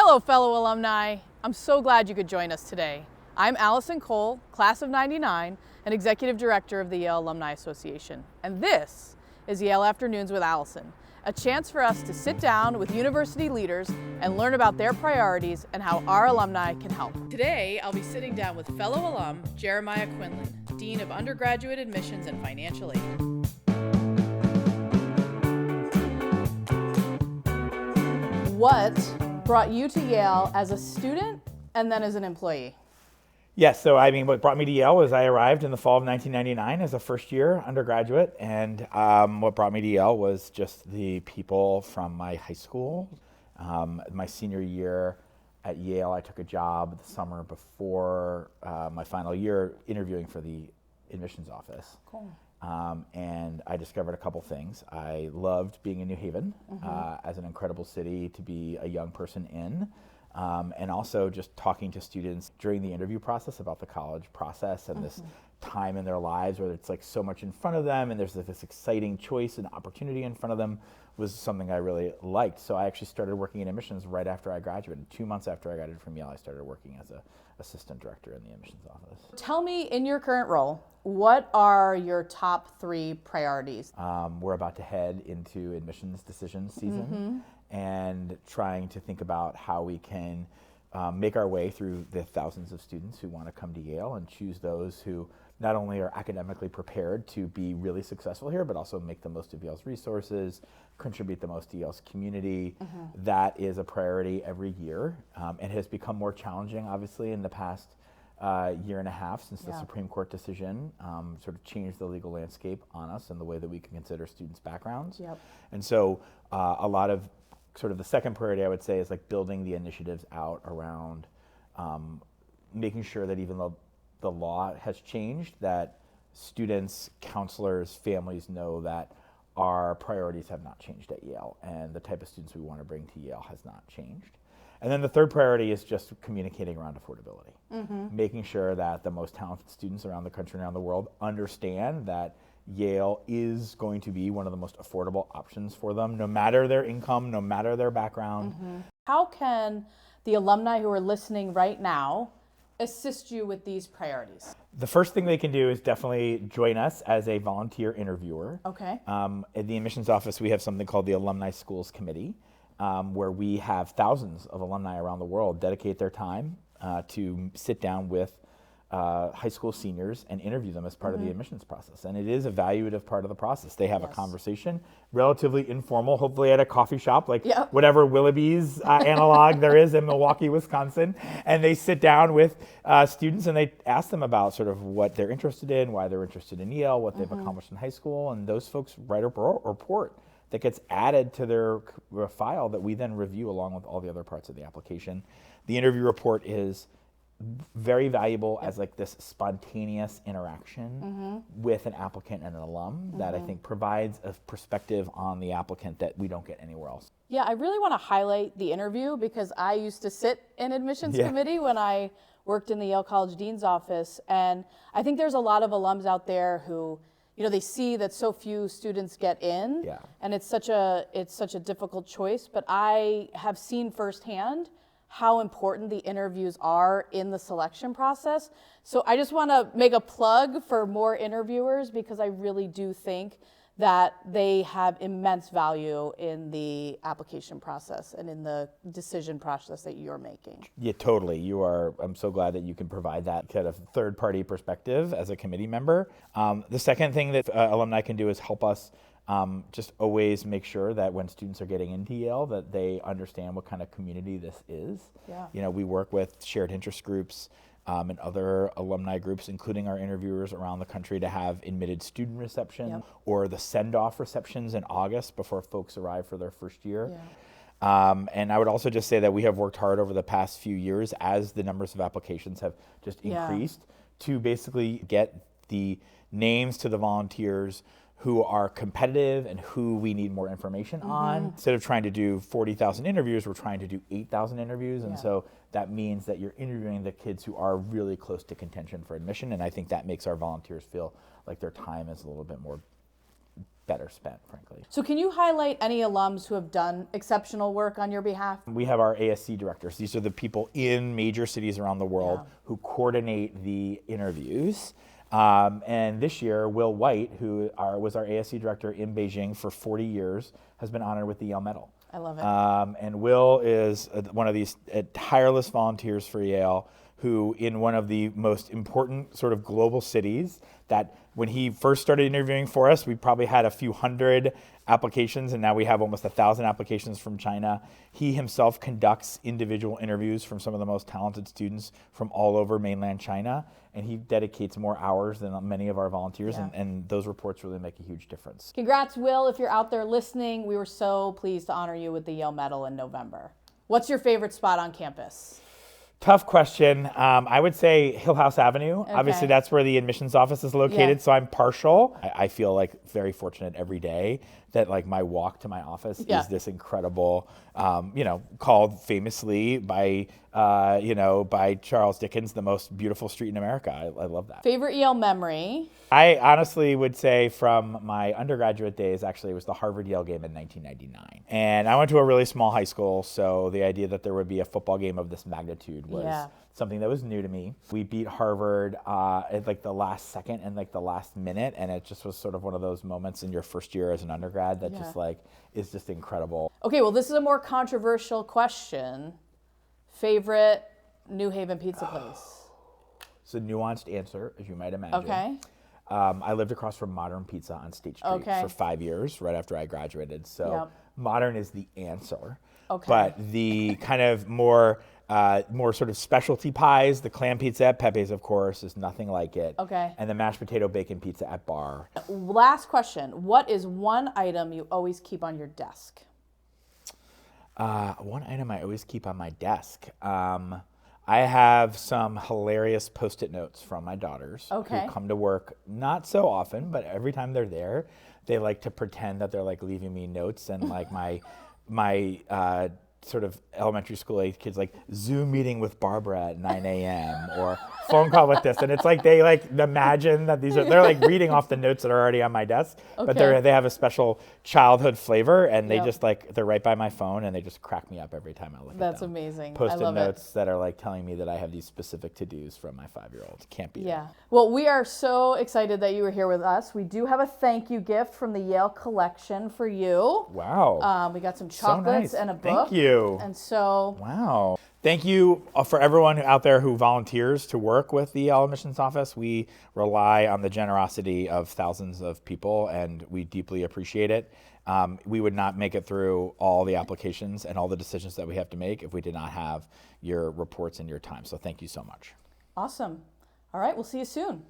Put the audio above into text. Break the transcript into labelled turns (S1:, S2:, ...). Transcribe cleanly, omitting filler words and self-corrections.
S1: Hello, fellow alumni. I'm so glad you could join us today. I'm Alison Cole, class of '99, and Executive Director of the Yale Alumni Association. And this is Yale Afternoons with Alison, a chance for us to sit down with university leaders and learn about their priorities and how our alumni can help. Today, I'll be sitting down with fellow alum Jeremiah Quinlan, Dean of Undergraduate Admissions and Financial Aid. What brought you to Yale as a student and then as an employee?
S2: Yes, so what brought me to Yale was I arrived in the fall of 1999 as a first-year undergraduate, and what brought me to Yale was just the people from my high school. My senior year at Yale, I took a job the summer before my final year interviewing for the admissions office.
S1: Cool.
S2: And I discovered a couple things. I loved being in New Haven as an incredible city to be a young person in. And also just talking to students during the interview process about the college process and this time in their lives where it's like so much in front of them and there's this exciting choice and opportunity in front of them was something I really liked. So I actually started working in admissions right after I graduated. 2 months after I graduated from Yale, I started working as an assistant director in the admissions office.
S1: Tell me, in your current role, what are your top 3 priorities?
S2: We're about to head into admissions decision season and trying to think about how we can make our way through the thousands of students who want to come to Yale and choose those who not only are academically prepared to be really successful here, but also make the most of Yale's resources, contribute the most to Yale's community. That is a priority every year and has become more challenging, obviously, in the past year and a half since the Supreme Court decision sort of changed the legal landscape on us and the way that we can consider students' backgrounds. And so a lot of sort of the second priority, I would say, is like building the initiatives out around making sure that even though the law has changed, that students, counselors, families know that our priorities have not changed at Yale and the type of students we want to bring to Yale has not changed. And then the third priority is just communicating around affordability, making sure that the most talented students around the country and around the world understand that Yale is going to be one of the most affordable options for them, no matter their income, no matter their background.
S1: How can the alumni who are listening right now assist you with these priorities?
S2: The first thing they can do is definitely join us as a volunteer interviewer.
S1: Okay.
S2: At the admissions office, we have something called the Alumni Schools Committee, where we have thousands of alumni around the world dedicate their time to sit down with high school seniors and interview them as part of the admissions process. And it is a valuative part of the process. They have a conversation, relatively informal, hopefully at a coffee shop, like whatever Willoughby's analog there is in Milwaukee, Wisconsin. And they sit down with students and they ask them about sort of what they're interested in, why they're interested in Yale, what they've accomplished in high school. And those folks write a report that gets added to their file that we then review along with all the other parts of the application. The interview report is very valuable as like this spontaneous interaction with an applicant and an alum that I think provides a perspective on the applicant that we don't get anywhere else.
S1: Yeah, I really want to highlight the interview because I used to sit in admissions committee when I worked in the Yale College Dean's office. And I think there's a lot of alums out there who, you know, they see that so few students get in and it's such a difficult choice, but I have seen firsthand how important the interviews are in the selection process. So I just want to make a plug for more interviewers because I really do think that they have immense value in the application process and in the decision process that you're making.
S2: Yeah, totally. I'm so glad that you can provide that kind of third-party perspective as a committee member. The second thing that alumni can do is help us just always make sure that when students are getting into Yale that they understand what kind of community this is. You know, we work with shared interest groups and other alumni groups, including our interviewers around the country, to have admitted student reception or the send-off receptions in August before folks arrive for their first year. And I would also just say that we have worked hard over the past few years as the numbers of applications have just increased to basically get the names to the volunteers who are competitive and who we need more information on. Instead of trying to do 40,000 interviews, we're trying to do 8,000 interviews. And so that means that you're interviewing the kids who are really close to contention for admission. And I think that makes our volunteers feel like their time is a little bit more better spent, frankly.
S1: So can you highlight any alums who have done exceptional work on your behalf?
S2: We have our ASC directors. These are the people in major cities around the world who coordinate the interviews. And this year, Will White, who was our ASC director in Beijing for 40 years, has been honored with the Yale Medal.
S1: I love it.
S2: And Will is one of these tireless volunteers for Yale, who in one of the most important sort of global cities, that when he first started interviewing for us, we probably had a few hundred applications, and now we have almost 1,000 applications from China. He himself conducts individual interviews from some of the most talented students from all over mainland China, and he dedicates more hours than many of our volunteers, and those reports really make a huge difference.
S1: Congrats, Will, if you're out there listening. We were so pleased to honor you with the Yale Medal in November. What's your favorite spot on campus?
S2: Tough question. I would say Hill House Avenue. Okay. Obviously, that's where the admissions office is located, so I'm partial. I feel like very fortunate every day that like my walk to my office is this incredible, called famously by Charles Dickens, the most beautiful street in America. I love that.
S1: Favorite Yale memory?
S2: I honestly would say from my undergraduate days, actually, it was the Harvard-Yale game in 1999. And I went to a really small high school, so the idea that there would be a football game of this magnitude was something that was new to me. We beat Harvard at like the last second and like the last minute, and it just was sort of one of those moments in your first year as an undergrad that just like is just incredible.
S1: Okay, well, this is a more controversial question. Favorite New Haven pizza place?
S2: It's a nuanced answer, as you might imagine.
S1: Okay.
S2: I lived across from Modern Pizza on State Street for 5 years, right after I graduated. So Modern is the answer. Okay. But the kind of more sort of specialty pies, the clam pizza at Pepe's, of course, is nothing like it.
S1: Okay.
S2: And the mashed potato bacon pizza at Bar.
S1: Last question. What is one item you always keep on your desk?
S2: One item I always keep on my desk. I have some hilarious Post-it notes from my daughters who come to work not so often, but every time they're there, they like to pretend that they're like leaving me notes, and like my sort of elementary school age kids like Zoom meeting with Barbara at 9 a.m. or phone call with this, and it's like they like imagine that they're like reading off the notes that are already on my desk, but they have a special childhood flavor, and they just like they're right by my phone, and they just crack me up every time I look at them.
S1: That's amazing.
S2: Post-it notes that are like telling me that I have these specific to-dos from my 5-year-old. Can't be that.
S1: Well, we are so excited that you were here with us. We do have a thank you gift from the Yale Collection for you.
S2: Wow.
S1: We got some chocolates and a book.
S2: Thank you.
S1: And so,
S2: wow. Thank you for everyone out there who volunteers to work with the Yale Admissions Office. We rely on the generosity of thousands of people, and we deeply appreciate it. We would not make it through all the applications and all the decisions that we have to make if we did not have your reports and your time. So thank you so much.
S1: Awesome. All right, we'll see you soon.